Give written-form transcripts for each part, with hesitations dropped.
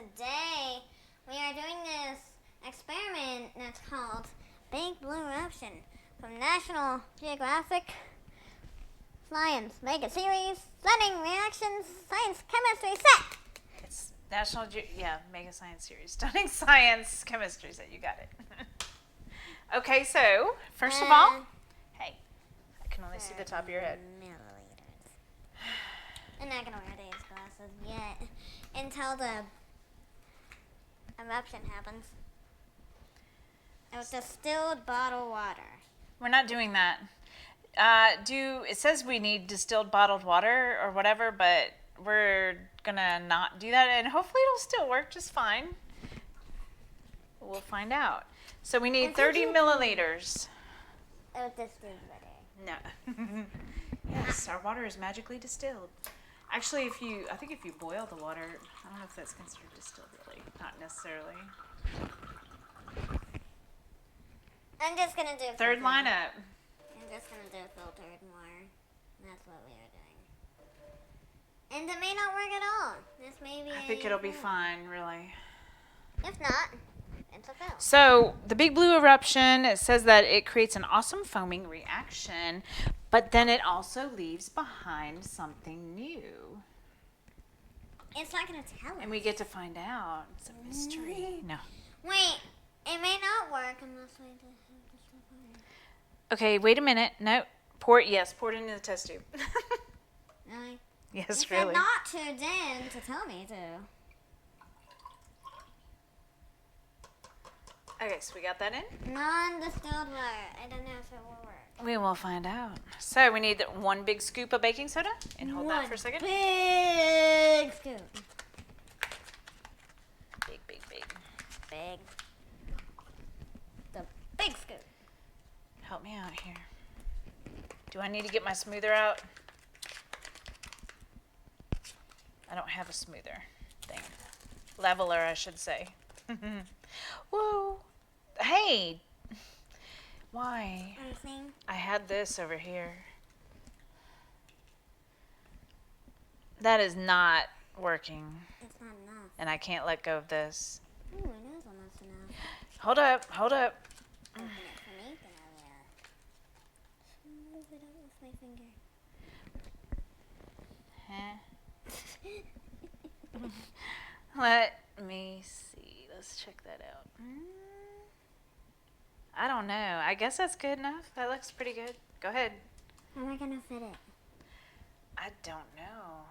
today we are doing this experiment that's called Big Blue Eruption from National Geographic Science Mega Series, Stunning Reactions, Science Chemistry Set. It's Mega Science Series. Stunning Science Chemistry Set. You got it. Okay, so, first of all, hey, I can only see the top of your head. Milliliters. I'm not going to wear these glasses yet until the eruption happens. Of distilled bottled water. We're not doing that. It says we need distilled bottled water or whatever, but we're gonna not do that, and hopefully it'll still work just fine. We'll find out. So we need 30 milliliters. Of distilled water. No. Yes, our water is magically distilled. Actually, I think if you boil the water, I don't know if that's considered distilled really. Not necessarily. I'm just gonna do Third filtered. lineup. I'm just gonna do filtered water. That's what we are doing. And it may not work at all. This may be. I think it'll be fine, really. If not, it's a fail. So the Big Blue Eruption, it says that it creates an awesome foaming reaction, but then it also leaves behind something new. It's not gonna tell us. And we get to find out. It's a mystery. No. Wait, it may not work unless we do have distilled water. Okay, wait a minute. No. Pour it into the test tube. Really? Yes, You really. said not to then to tell me to. Okay, so we got that in? Non-distilled water. I don't know if it will work. We will find out. So we need one big scoop of baking soda. And hold that for a second. Big scoop. Big. Big. The big scoop. Help me out here. Do I need to get my smoother out? I don't have a smoother thing. Leveler, I should say. Whoa. Hey. Why? Anything? I had this over here. That is not working. It's not enough. And I can't let go of this. Ooh, it is almost enough. Hold up. Open it for me, then I will move it up with my finger. Let me see. Let's check that out. I don't know. I guess that's good enough. That looks pretty good. Go ahead. How am I gonna fit it? I don't know.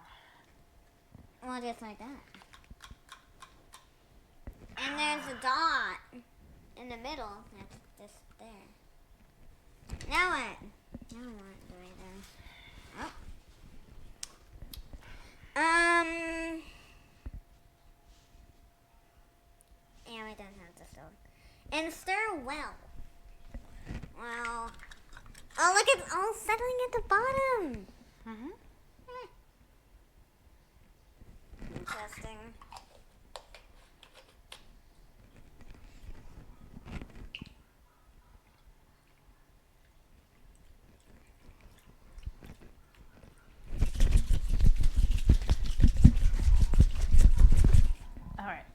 Well, just like that. And there's a dot in the middle. That's just there. Now what? Now what do I do? Oh. Yeah, we don't have to stir. And stir well. Well. Oh, look, it's all settling at the bottom. Mm-hmm. Interesting. All right.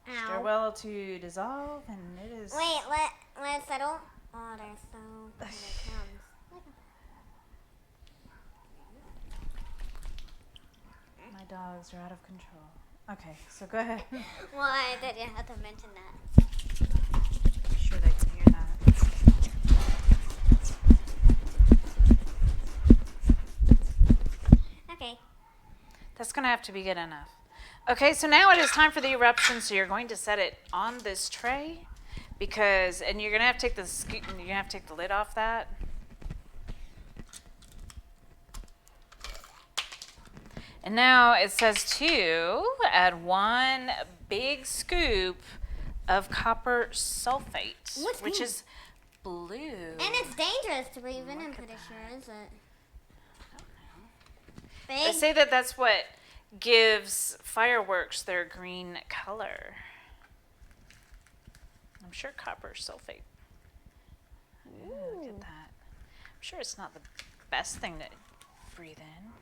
Ow. Stir well to dissolve, and it is. Wait, let it settle. Oh, there's so when it comes. My dogs are out of control. Okay, so go ahead. Why did you have to mention that? I'm sure they can hear that. Okay. That's going to have to be good enough. Okay, so now it is time for the eruption. So you're going to set it on this tray and you're going to have to take the lid off that. And now it says to add 1 big scoop of copper sulfate, which is blue. And it's dangerous to breathe in, I'm pretty sure, is it? They say that that's what gives fireworks their green color. I'm sure copper sulfate. Ooh, look at that. I'm sure it's not the best thing to breathe in.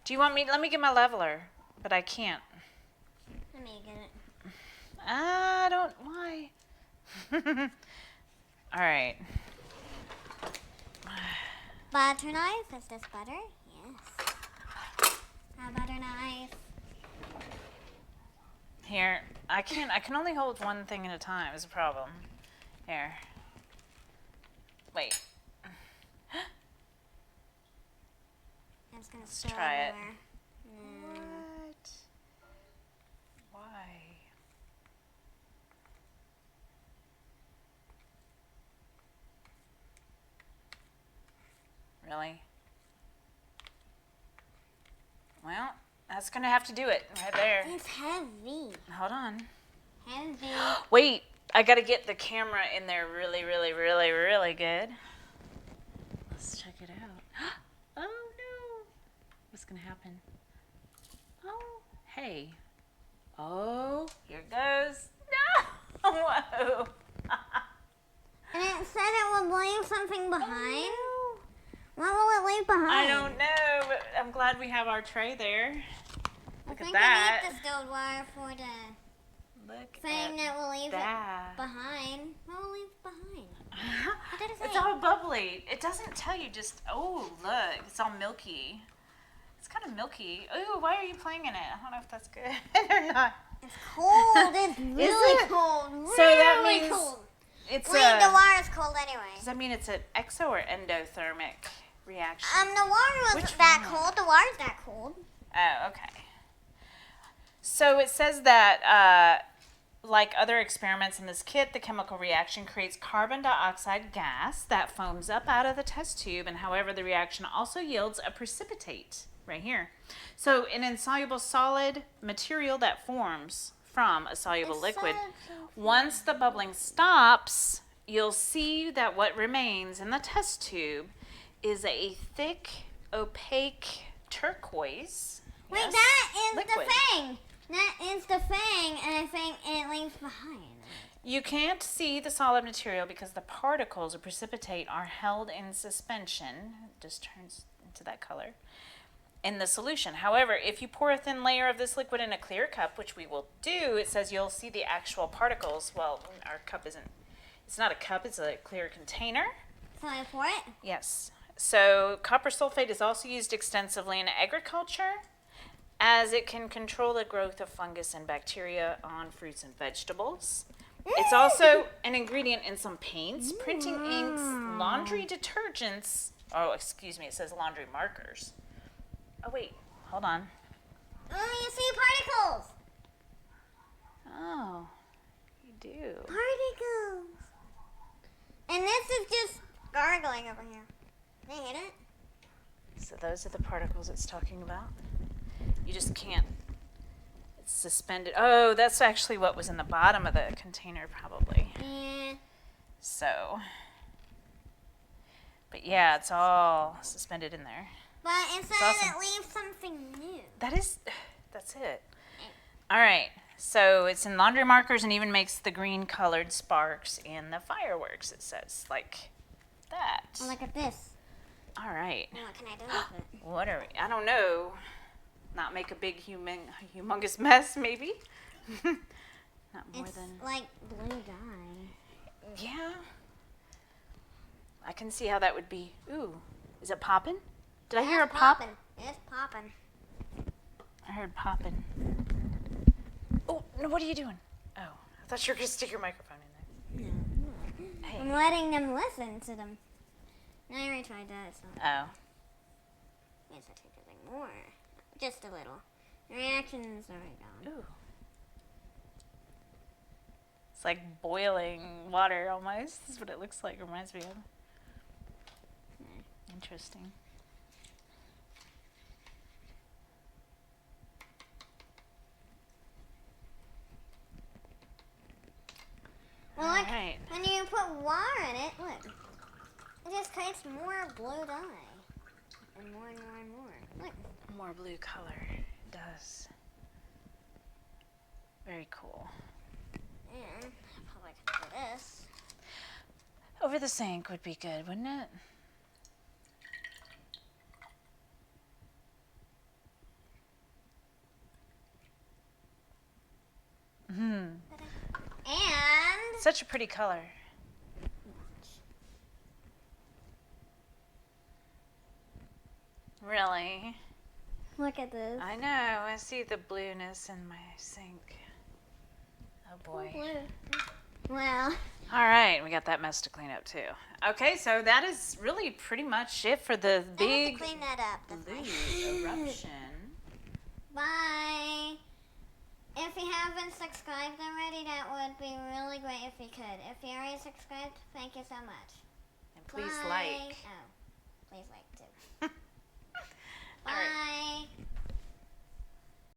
Do you want me? Let me get my leveler, but I can't. Let me get it. I don't. Why? All right. Butter knife. Is this butter? Yes. A butter knife. Here, I can only hold one thing at a time. Is a problem. Here. Wait. It's gonna Let's spill try it. everywhere. No. What? Why? Really? Well, that's gonna have to do it right there. It's heavy. Hold on. Heavy. Wait, I gotta get the camera in there really, really, really, really good. Let's check it out. Oh no! What's gonna happen? Oh, hey. Oh, here it goes. No! Whoa! And it said it would leave something behind. Oh, What will it leave behind? no. I don't know, but I'm glad we have our tray there. Look I at think that. we need distilled water for the Look thing that will leave that. it behind. What will leave behind? What did it say? It's all bubbly. It doesn't tell you just, oh, look, it's all milky. It's kind of milky. Ooh, why are you playing in it? I don't know if that's good or not. It's cold. It's really it? cold. Really So that means cold. it's Wait, the water's cold anyway. does that mean it's an exo or endothermic reaction? The water wasn't Which that one? cold. The water's that cold. Oh, okay. So it says that, like other experiments in this kit, the chemical reaction creates carbon dioxide gas that foams up out of the test tube, and however, the reaction also yields a precipitate right here. So an insoluble solid material that forms from a soluble liquid. Once the bubbling stops, you'll see that what remains in the test tube is a thick, opaque turquoise. Wait, yes, that is liquid. the thing. That is the thing, and I think it leaves behind. You can't see the solid material because the particles of precipitate are held in suspension. It just turns into that color in the solution. However, if you pour a thin layer of this liquid in a clear cup, which we will do, it says you'll see the actual particles. Well, our cup isn't, it's not a cup, it's a clear container. So I pour it? Yes. So copper sulfate is also used extensively in agriculture, as it can control the growth of fungus and bacteria on fruits and vegetables. It's also an ingredient in some paints, printing inks, laundry detergents. Oh, excuse me, it says laundry markers. Oh, wait, hold on. Oh, you see particles. Oh, you do. Particles. And this is just gargling over here. They hit it? So those are the particles it's talking about. You just can't. It's suspended. Oh, that's actually what was in the bottom of the container, probably. Yeah. So, but yeah, it's all suspended in there. But it says awesome. it leaves something new. That's it. All right. So it's in laundry markers and even makes the green colored sparks in the fireworks, it says, like that. Oh, look at this. All right. Now what can I do with it? What are we? I don't know. Not make a big humongous mess, maybe. Not more It's than. like blue dye. Yeah. I can see how that would be. Ooh, is it popping? Did I hear a It's pop? popping. It's popping. I heard popping. Oh, no, what are you doing? Oh, I thought you were going to stick your microphone in there. Hey. I'm letting them listen to them. I already tried that, so Oh. I guess I take a bit more. Just a little. The reaction's already gone. Ooh. It's like boiling water almost. That's what it looks like. Reminds me of. Interesting. Well, All look, right. when you put water in it, look. It just creates more blue dye. And more and more and more. Look. More blue color. It does. Very cool. And I probably could do this. Over the sink would be good, wouldn't it? Such a pretty color. Really? Look at this. I know. I see the blueness in my sink. Oh boy. Blue. Well. All right, we got that mess to clean up too. Okay, so that is really pretty much it for the I have big to clean that up. That's blue fine. eruption. Bye. If you haven't subscribed already, that would be really great if you could. If you already subscribed, thank you so much. And please Bye. like. Oh, please like too. All right. Bye.